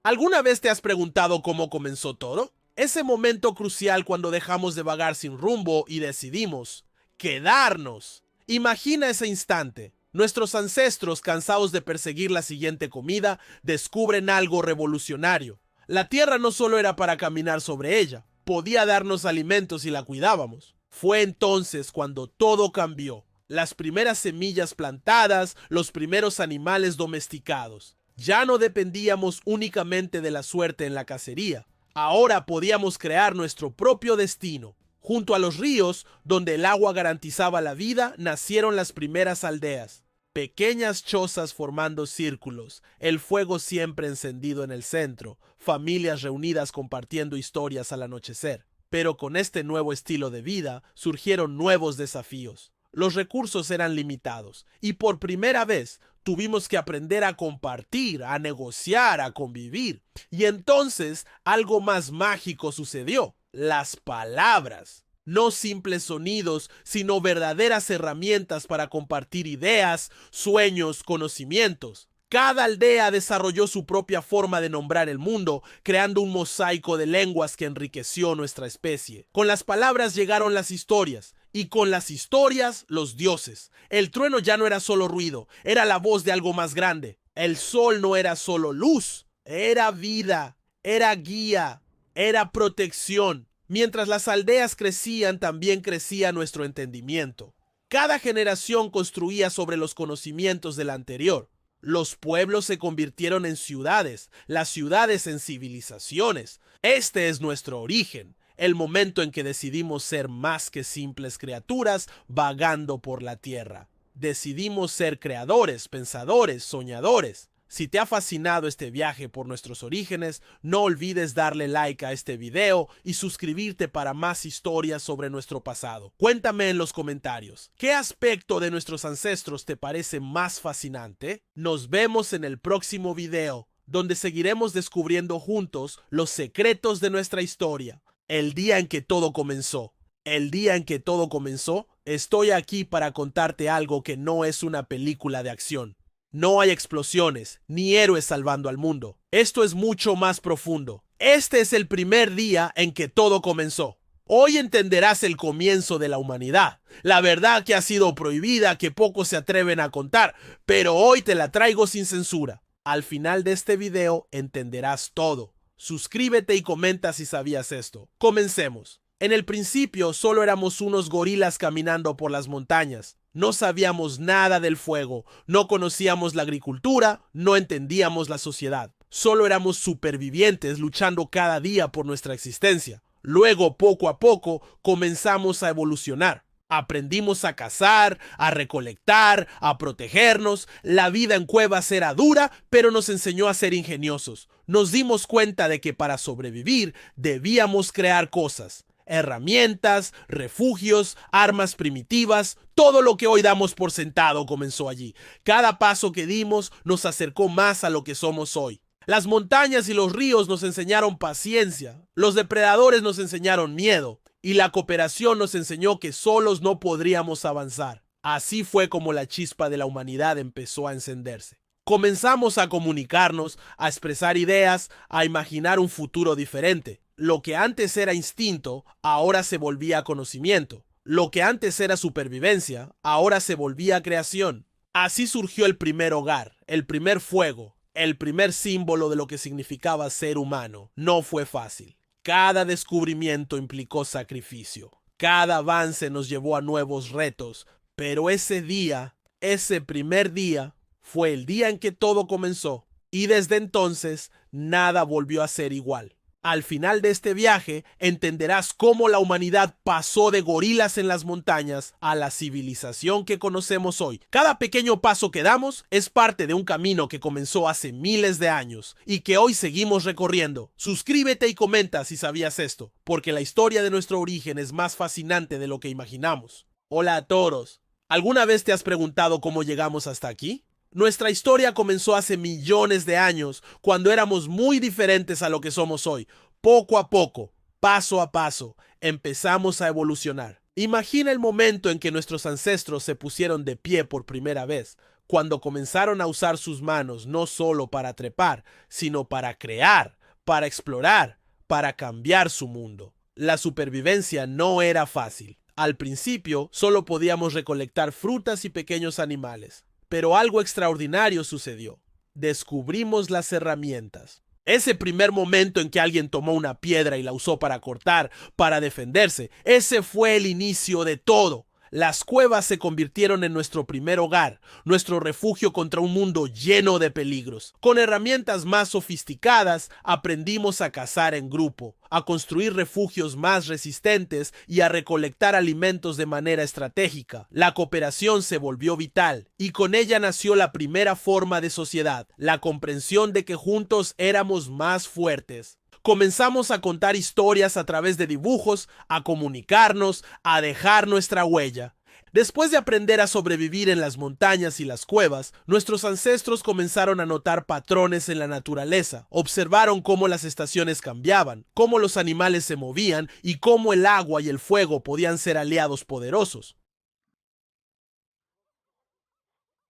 ¿Alguna vez te has preguntado cómo comenzó todo? Ese momento crucial cuando dejamos de vagar sin rumbo y decidimos quedarnos. Imagina ese instante. Nuestros ancestros, cansados de perseguir la siguiente comida, descubren algo revolucionario. La tierra no solo era para caminar sobre ella, podía darnos alimentos si la cuidábamos. Fue entonces cuando todo cambió. Las primeras semillas plantadas, los primeros animales domesticados. Ya no dependíamos únicamente de la suerte en la cacería. Ahora podíamos crear nuestro propio destino. Junto a los ríos, donde el agua garantizaba la vida, nacieron las primeras aldeas. Pequeñas chozas formando círculos, el fuego siempre encendido en el centro, familias reunidas compartiendo historias al anochecer. Pero con este nuevo estilo de vida surgieron nuevos desafíos. Los recursos eran limitados y por primera vez tuvimos que aprender a compartir, a negociar, a convivir. Y entonces algo más mágico sucedió: las palabras. No simples sonidos, sino verdaderas herramientas para compartir ideas, sueños, conocimientos. Cada aldea desarrolló su propia forma de nombrar el mundo, creando un mosaico de lenguas que enriqueció nuestra especie. Con las palabras llegaron las historias, y con las historias, los dioses. El trueno ya no era solo ruido, era la voz de algo más grande. El sol no era solo luz, era vida, era guía, era protección. Mientras las aldeas crecían, también crecía nuestro entendimiento. Cada generación construía sobre los conocimientos de la anterior. Los pueblos se convirtieron en ciudades, las ciudades en civilizaciones. Este es nuestro origen, el momento en que decidimos ser más que simples criaturas vagando por la tierra. Decidimos ser creadores, pensadores, soñadores. Si te ha fascinado este viaje por nuestros orígenes, no olvides darle like a este video y suscribirte para más historias sobre nuestro pasado. Cuéntame en los comentarios, ¿qué aspecto de nuestros ancestros te parece más fascinante? Nos vemos en el próximo video, donde seguiremos descubriendo juntos los secretos de nuestra historia. El día en que todo comenzó. El día en que todo comenzó, estoy aquí para contarte algo que no es una película de acción. No hay explosiones, ni héroes salvando al mundo. Esto es mucho más profundo. Este es el primer día en que todo comenzó. Hoy entenderás el comienzo de la humanidad. La verdad que ha sido prohibida, que pocos se atreven a contar, pero hoy te la traigo sin censura. Al final de este video entenderás todo. Suscríbete y comenta si sabías esto. Comencemos. En el principio solo éramos unos gorilas caminando por las montañas. No sabíamos nada del fuego, no conocíamos la agricultura, no entendíamos la sociedad. Solo éramos supervivientes luchando cada día por nuestra existencia. Luego, poco a poco, comenzamos a evolucionar. Aprendimos a cazar, a recolectar, a protegernos. La vida en cuevas era dura, pero nos enseñó a ser ingeniosos. Nos dimos cuenta de que para sobrevivir debíamos crear cosas. Herramientas, refugios, armas primitivas, todo lo que hoy damos por sentado comenzó allí. Cada paso que dimos nos acercó más a lo que somos hoy. Las montañas y los ríos nos enseñaron paciencia, los depredadores nos enseñaron miedo y la cooperación nos enseñó que solos no podríamos avanzar. Así fue como la chispa de la humanidad empezó a encenderse. Comenzamos a comunicarnos, a expresar ideas, a imaginar un futuro diferente. Lo que antes era instinto, ahora se volvía conocimiento. Lo que antes era supervivencia, ahora se volvía creación. Así surgió el primer hogar, el primer fuego, el primer símbolo de lo que significaba ser humano. No fue fácil. Cada descubrimiento implicó sacrificio. Cada avance nos llevó a nuevos retos. Pero ese día, ese primer día, fue el día en que todo comenzó. Y desde entonces, nada volvió a ser igual. Al final de este viaje, entenderás cómo la humanidad pasó de gorilas en las montañas a la civilización que conocemos hoy. Cada pequeño paso que damos es parte de un camino que comenzó hace miles de años y que hoy seguimos recorriendo. Suscríbete y comenta si sabías esto, porque la historia de nuestro origen es más fascinante de lo que imaginamos. Hola a todos. ¿Alguna vez te has preguntado cómo llegamos hasta aquí? Nuestra historia comenzó hace millones de años, cuando éramos muy diferentes a lo que somos hoy. Poco a poco, paso a paso, empezamos a evolucionar. Imagina el momento en que nuestros ancestros se pusieron de pie por primera vez. cuando comenzaron a usar sus manos no solo para trepar, sino para crear, para explorar, para cambiar su mundo. La supervivencia no era fácil. Al principio solo podíamos recolectar frutas y pequeños animales, pero algo extraordinario sucedió. Descubrimos las herramientas. Ese primer momento en que alguien tomó una piedra y la usó para cortar, para defenderse, ese fue el inicio de todo. Las cuevas se convirtieron en nuestro primer hogar, nuestro refugio contra un mundo lleno de peligros. Con herramientas más sofisticadas, aprendimos a cazar en grupo, a construir refugios más resistentes y a recolectar alimentos de manera estratégica. La cooperación se volvió vital y con ella nació la primera forma de sociedad, la comprensión de que juntos éramos más fuertes. Comenzamos a contar historias a través de dibujos, a comunicarnos, a dejar nuestra huella. Después de aprender a sobrevivir en las montañas y las cuevas, nuestros ancestros comenzaron a notar patrones en la naturaleza. Observaron cómo las estaciones cambiaban, cómo los animales se movían y cómo el agua y el fuego podían ser aliados poderosos.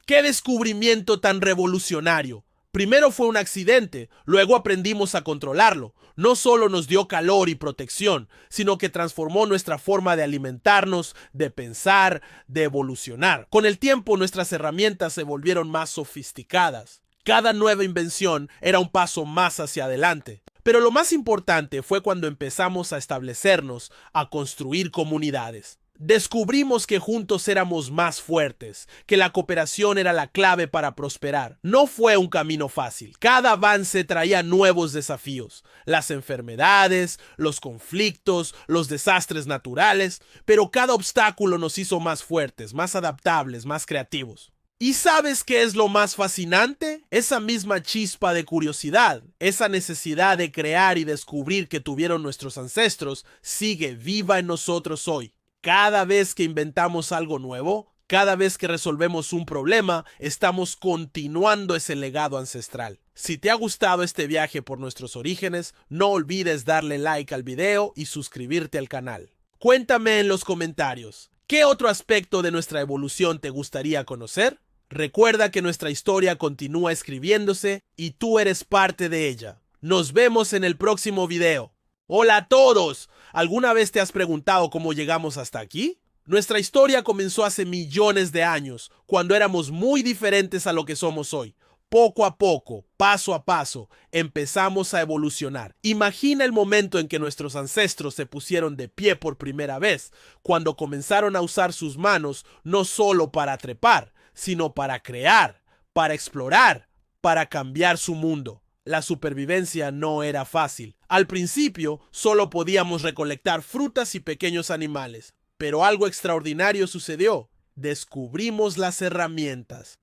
¡Qué descubrimiento tan revolucionario! Primero fue un accidente, luego aprendimos a controlarlo. No solo nos dio calor y protección, sino que transformó nuestra forma de alimentarnos, de pensar, de evolucionar. Con el tiempo nuestras herramientas se volvieron más sofisticadas. Cada nueva invención era un paso más hacia adelante. Pero lo más importante fue cuando empezamos a establecernos, a construir comunidades. Descubrimos que juntos éramos más fuertes, que la cooperación era la clave para prosperar. No fue un camino fácil. Cada avance traía nuevos desafíos, las enfermedades, los conflictos, los desastres naturales, pero cada obstáculo nos hizo más fuertes, más adaptables, más creativos. ¿Y sabes qué es lo más fascinante? Esa misma chispa de curiosidad, esa necesidad de crear y descubrir que tuvieron nuestros ancestros, sigue viva en nosotros hoy. Cada vez que inventamos algo nuevo, cada vez que resolvemos un problema, estamos continuando ese legado ancestral. Si te ha gustado este viaje por nuestros orígenes, no olvides darle like al video y suscribirte al canal. Cuéntame en los comentarios, ¿qué otro aspecto de nuestra evolución te gustaría conocer? Recuerda que nuestra historia continúa escribiéndose y tú eres parte de ella. Nos vemos en el próximo video. ¡Hola a todos! ¿Alguna vez te has preguntado cómo llegamos hasta aquí? Nuestra historia comenzó hace millones de años, cuando éramos muy diferentes a lo que somos hoy. Poco a poco, paso a paso, empezamos a evolucionar. Imagina el momento en que nuestros ancestros se pusieron de pie por primera vez, cuando comenzaron a usar sus manos no solo para trepar, sino para crear, para explorar, para cambiar su mundo. La supervivencia no era fácil. Al principio solo podíamos recolectar frutas y pequeños animales, pero algo extraordinario sucedió. Descubrimos las herramientas.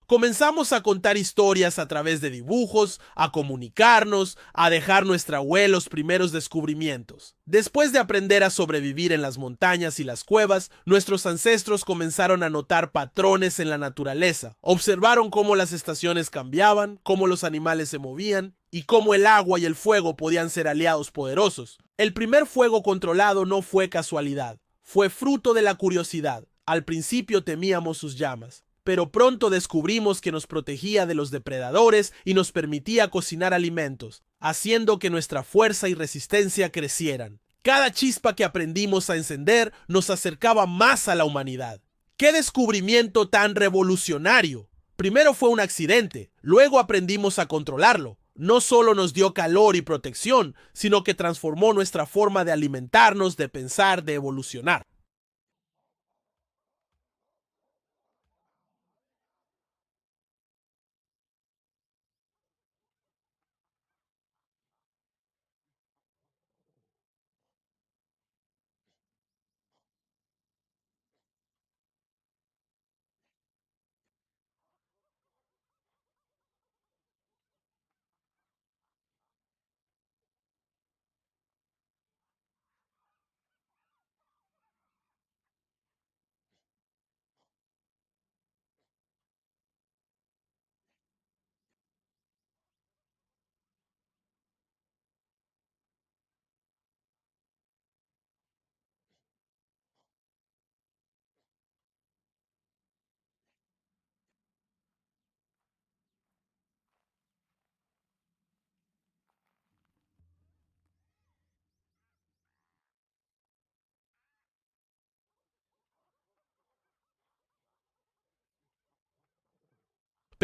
Comenzamos a contar historias a través de dibujos, a comunicarnos, a dejar nuestra huella los primeros descubrimientos. Después de aprender a sobrevivir en las montañas y las cuevas, nuestros ancestros comenzaron a notar patrones en la naturaleza. Observaron cómo las estaciones cambiaban, cómo los animales se movían y cómo el agua y el fuego podían ser aliados poderosos. El primer fuego controlado no fue casualidad, fue fruto de la curiosidad. Al principio temíamos sus llamas, pero pronto descubrimos que nos protegía de los depredadores y nos permitía cocinar alimentos, haciendo que nuestra fuerza y resistencia crecieran. Cada chispa que aprendimos a encender nos acercaba más a la humanidad. ¡Qué descubrimiento tan revolucionario! Primero fue un accidente, luego aprendimos a controlarlo. No solo nos dio calor y protección, sino que transformó nuestra forma de alimentarnos, de pensar, de evolucionar.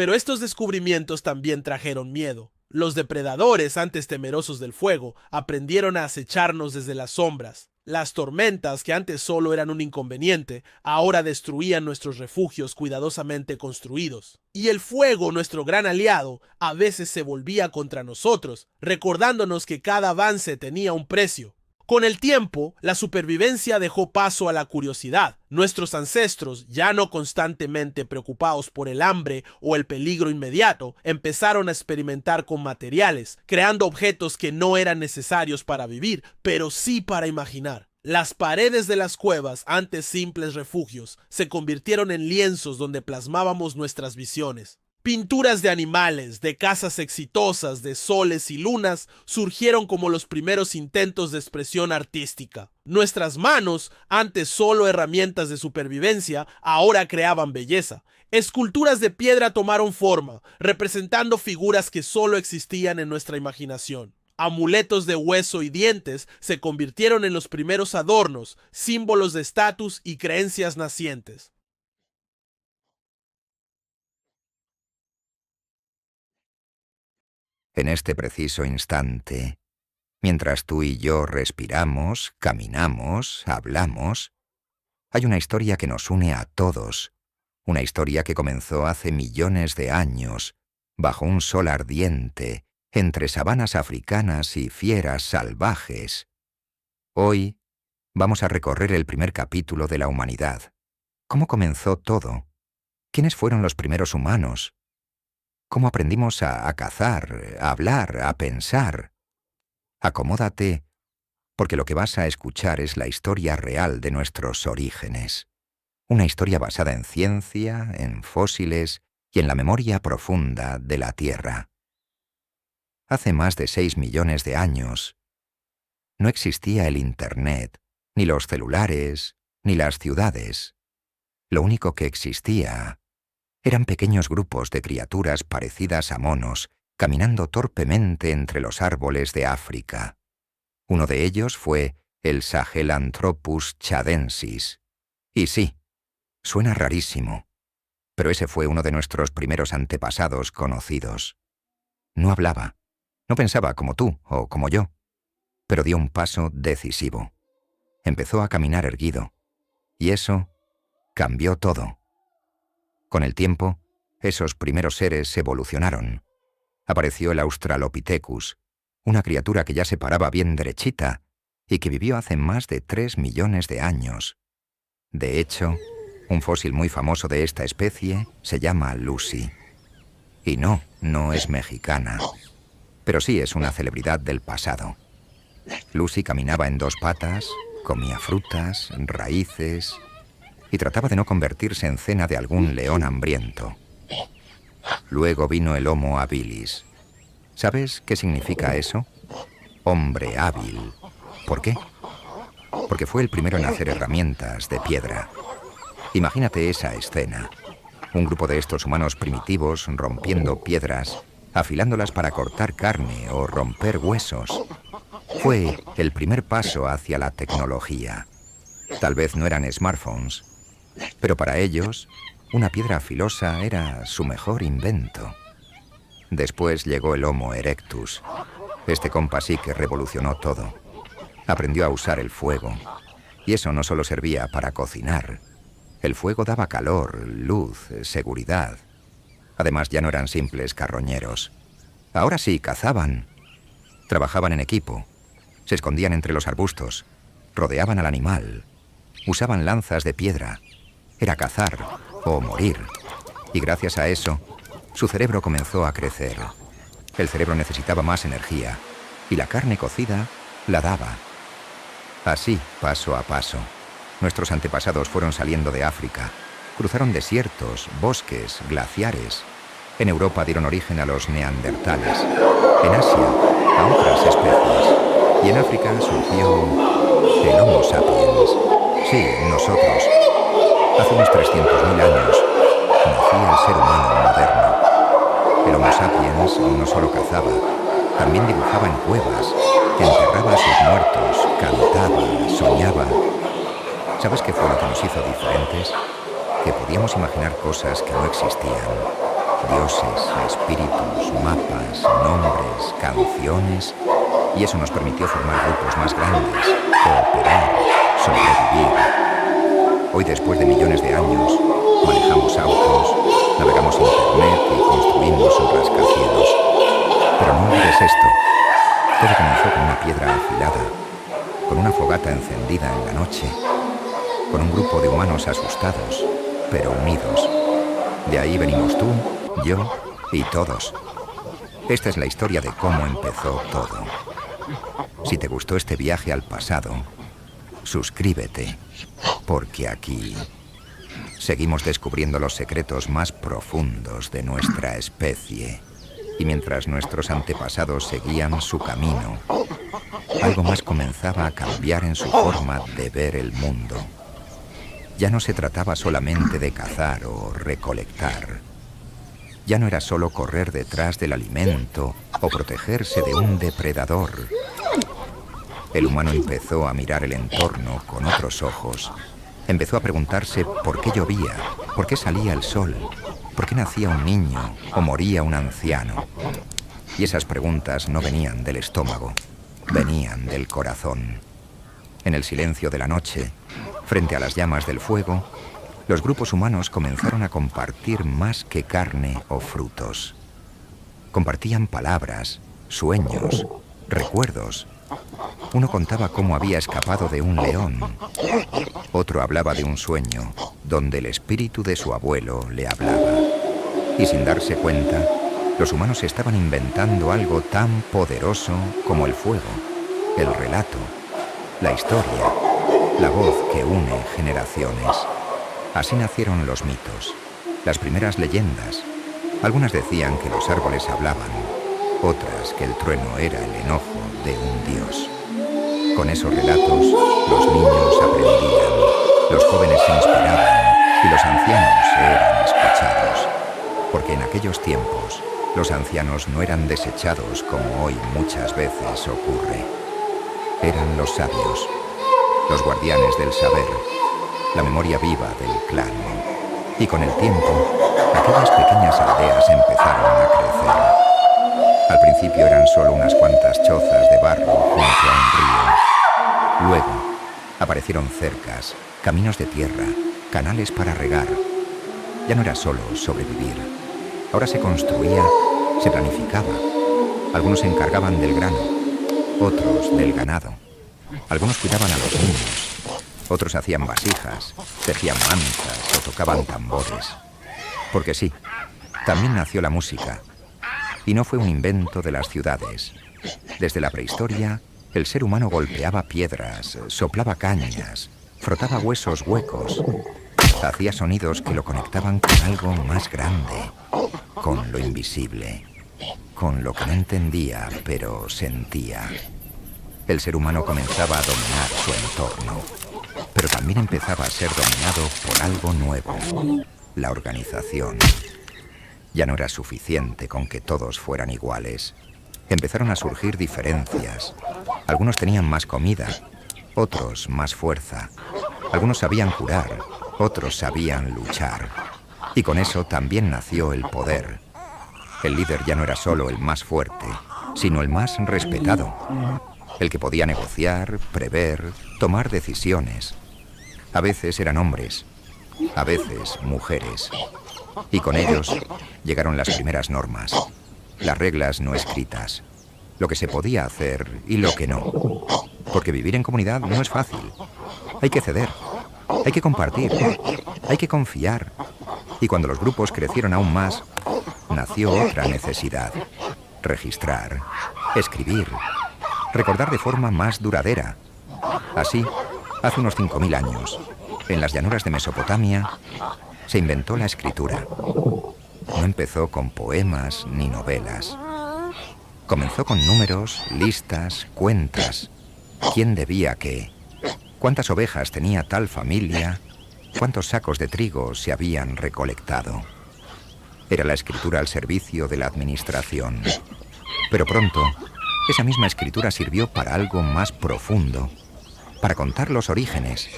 Pero estos descubrimientos también trajeron miedo. Los depredadores, antes temerosos del fuego, aprendieron a acecharnos desde las sombras. Las tormentas, que antes solo eran un inconveniente, ahora destruían nuestros refugios cuidadosamente construidos. Y el fuego, nuestro gran aliado, a veces se volvía contra nosotros, recordándonos que cada avance tenía un precio. Con el tiempo, la supervivencia dejó paso a la curiosidad. Nuestros ancestros, ya no constantemente preocupados por el hambre o el peligro inmediato, empezaron a experimentar con materiales, creando objetos que no eran necesarios para vivir, pero sí para imaginar. Las paredes de las cuevas, antes simples refugios, se convirtieron en lienzos donde plasmábamos nuestras visiones. Pinturas de animales, de casas exitosas, de soles y lunas surgieron como los primeros intentos de expresión artística. Nuestras manos, antes solo herramientas de supervivencia, ahora creaban belleza. Esculturas de piedra tomaron forma, representando figuras que solo existían en nuestra imaginación. Amuletos de hueso y dientes se convirtieron en los primeros adornos, símbolos de estatus y creencias nacientes. En este preciso instante, mientras tú y yo respiramos, caminamos, hablamos, hay una historia que nos une a todos, una historia que comenzó hace millones de años, bajo un sol ardiente, entre sabanas africanas y fieras salvajes. Hoy vamos a recorrer el primer capítulo de la humanidad. ¿Cómo comenzó todo? ¿Quiénes fueron los primeros humanos? ¿Cómo aprendimos a cazar, a hablar, a pensar? Acomódate, porque lo que vas a escuchar es la historia real de nuestros orígenes. Una historia basada en ciencia, en fósiles y en la memoria profunda de la Tierra. Hace más de 6 millones de años, no existía el Internet, ni los celulares, ni las ciudades. Lo único que existía eran pequeños grupos de criaturas parecidas a monos, caminando torpemente entre los árboles de África. Uno de ellos fue el Sahelanthropus chadensis. Y sí, suena rarísimo, pero ese fue uno de nuestros primeros antepasados conocidos. No hablaba, no pensaba como tú o como yo, pero dio un paso decisivo. Empezó a caminar erguido, y eso cambió todo. Con el tiempo, esos primeros seres evolucionaron. Apareció el Australopithecus, una criatura que ya se paraba bien derechita y que vivió hace más de 3 millones de años. De hecho, un fósil muy famoso de esta especie se llama Lucy. Y no es mexicana, pero sí es una celebridad del pasado. Lucy caminaba en 2 patas, comía frutas, raíces y trataba de no convertirse en cena de algún león hambriento. Luego vino el Homo habilis. ¿Sabes qué significa eso? Hombre hábil. ¿Por qué? Porque fue el primero en hacer herramientas de piedra. Imagínate esa escena. Un grupo de estos humanos primitivos rompiendo piedras, afilándolas para cortar carne o romper huesos. Fue el primer paso hacia la tecnología. Tal vez no eran smartphones, pero para ellos, una piedra filosa era su mejor invento. Después llegó el Homo erectus. Este compa sí que revolucionó todo. Aprendió a usar el fuego. Y eso no solo servía para cocinar. El fuego daba calor, luz, seguridad. Además, ya no eran simples carroñeros. Ahora sí, cazaban. Trabajaban en equipo. Se escondían entre los arbustos. Rodeaban al animal. Usaban lanzas de piedra. Era cazar o morir. Y gracias a eso, su cerebro comenzó a crecer. El cerebro necesitaba más energía. Y la carne cocida la daba. Así, paso a paso, nuestros antepasados fueron saliendo de África. Cruzaron desiertos, bosques, glaciares. En Europa dieron origen a los neandertales. En Asia, a otras especies. Y en África surgió el Homo sapiens. Sí, nosotros. Hace unos 300.000 años nacía el ser humano moderno. El Homo sapiens no solo cazaba, también dibujaba en cuevas, enterraba a sus muertos, cantaba, soñaba. ¿Sabes qué fue lo que nos hizo diferentes? Que podíamos imaginar cosas que no existían. dioses, espíritus, mapas, nombres, canciones, y eso nos permitió formar grupos más grandes, cooperar, sobrevivir. Hoy, después de millones de años, manejamos autos, navegamos internet y construimos un rascacielos. Pero no olvides esto. Todo comenzó con una piedra afilada, con una fogata encendida en la noche, con un grupo de humanos asustados, pero unidos. De ahí venimos tú, yo y todos. Esta es la historia de cómo empezó todo. Si te gustó este viaje al pasado, suscríbete, porque aquí seguimos descubriendo los secretos más profundos de nuestra especie. Y mientras nuestros antepasados seguían su camino, algo más comenzaba a cambiar en su forma de ver el mundo. Ya no se trataba solamente de cazar o recolectar. Ya no era solo correr detrás del alimento o protegerse de un depredador. El humano empezó a mirar el entorno con otros ojos. Empezó a preguntarse por qué llovía, por qué salía el sol, por qué nacía un niño o moría un anciano. Y esas preguntas no venían del estómago, venían del corazón. En el silencio de la noche, frente a las llamas del fuego, los grupos humanos comenzaron a compartir más que carne o frutos. Compartían palabras, sueños, recuerdos. Uno contaba cómo había escapado de un león. Otro hablaba de un sueño donde el espíritu de su abuelo le hablaba. Y sin darse cuenta, los humanos estaban inventando algo tan poderoso como el fuego, el relato, la historia, la voz que une generaciones. Así nacieron los mitos, las primeras leyendas. Algunas decían que los árboles hablaban, otras que el trueno era el enojo de un dios. Con esos relatos, los niños aprendían, los jóvenes se inspiraban y los ancianos eran escuchados. Porque en aquellos tiempos, los ancianos no eran desechados como hoy muchas veces ocurre. Eran los sabios, los guardianes del saber, la memoria viva del clan. Y con el tiempo, aquellas pequeñas aldeas empezaron a crecer. Al principio eran solo unas cuantas chozas de barro junto a un río. Luego, aparecieron cercas, caminos de tierra, canales para regar. Ya no era solo sobrevivir. Ahora se construía, se planificaba. Algunos se encargaban del grano, otros del ganado. Algunos cuidaban a los niños, otros hacían vasijas, tejían mantas o tocaban tambores. Porque sí, también nació la música. Y no fue un invento de las ciudades. Desde la prehistoria, el ser humano golpeaba piedras, soplaba cañas, frotaba huesos huecos. Hacía sonidos que lo conectaban con algo más grande, con lo invisible, con lo que no entendía, pero sentía. El ser humano comenzaba a dominar su entorno, pero también empezaba a ser dominado por algo nuevo, la organización. Ya no era suficiente con que todos fueran iguales. Empezaron a surgir diferencias. Algunos tenían más comida, otros más fuerza. Algunos sabían curar, otros sabían luchar. Y con eso también nació el poder. El líder ya no era solo el más fuerte, sino el más respetado. El que podía negociar, prever, tomar decisiones. A veces eran hombres, a veces mujeres. Y con ellos llegaron las primeras normas, las reglas no escritas, lo que se podía hacer y lo que no. Porque vivir en comunidad no es fácil. Hay que ceder, hay que compartir, hay que confiar. Y cuando los grupos crecieron aún más, nació otra necesidad: registrar, escribir, recordar de forma más duradera. Así, hace unos 5000 años, en las llanuras de Mesopotamia, se inventó la escritura. No empezó con poemas ni novelas. Comenzó con números, listas, cuentas. ¿Quién debía qué? ¿Cuántas ovejas tenía tal familia? ¿Cuántos sacos de trigo se habían recolectado? Era la escritura al servicio de la administración. Pero pronto, esa misma escritura sirvió para algo más profundo, para contar los orígenes,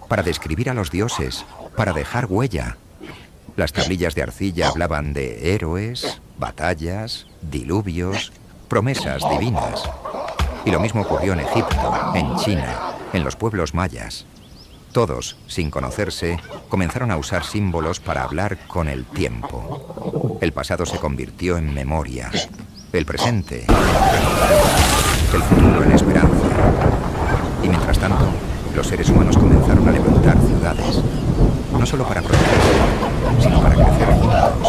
para describir a los dioses, para dejar huella. Las tablillas de arcilla hablaban de héroes, batallas, diluvios, promesas divinas. Y lo mismo ocurrió en Egipto, en China, en los pueblos mayas. Todos, sin conocerse, comenzaron a usar símbolos para hablar con el tiempo. El pasado se convirtió en memoria, el presente en recuerdo, el futuro en esperanza. Y mientras tanto, los seres humanos comenzaron a levantar ciudades, no solo para protegerse, sino para crecer juntos.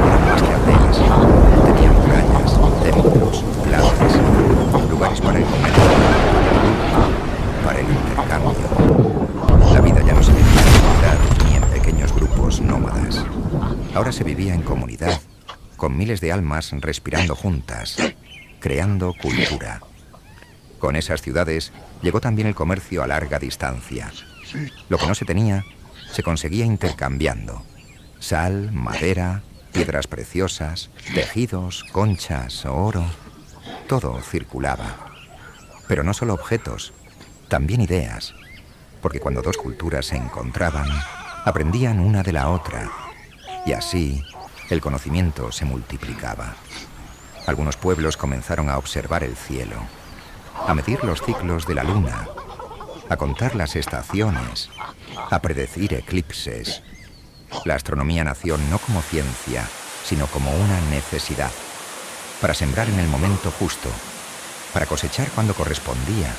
Eran más que aldeas, tenían murallas, templos, plazas, lugares para el comercio, para el intercambio. La vida ya no se vivía en ciudad ni en pequeños grupos nómadas. Ahora se vivía en comunidad, con miles de almas respirando juntas, creando cultura. Con esas ciudades llegó también el comercio a larga distancia. Lo que no se tenía, se conseguía intercambiando. Sal, madera, piedras preciosas, tejidos, conchas, oro. Todo circulaba. Pero no solo objetos, también ideas. Porque cuando dos culturas se encontraban, aprendían una de la otra. Y así, el conocimiento se multiplicaba. Algunos pueblos comenzaron a observar el cielo, a medir los ciclos de la luna, a contar las estaciones, a predecir eclipses. La astronomía nació no como ciencia, sino como una necesidad, para sembrar en el momento justo, para cosechar cuando correspondía,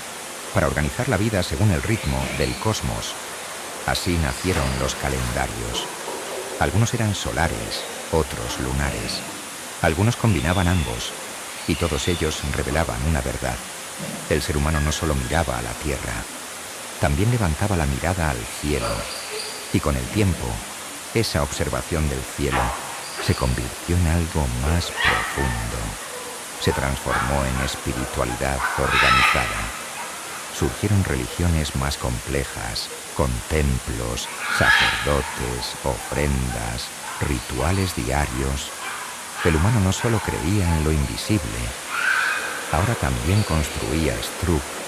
para organizar la vida según el ritmo del cosmos. Así nacieron los calendarios. Algunos eran solares, otros lunares. Algunos combinaban ambos, y todos ellos revelaban una verdad. El ser humano no solo miraba a la tierra, también levantaba la mirada al cielo. Y con el tiempo, esa observación del cielo se convirtió en algo más profundo. Se transformó en espiritualidad organizada. Surgieron religiones más complejas, con templos, sacerdotes, ofrendas, rituales diarios. El humano no solo creía en lo invisible, ahora también construía estructuras,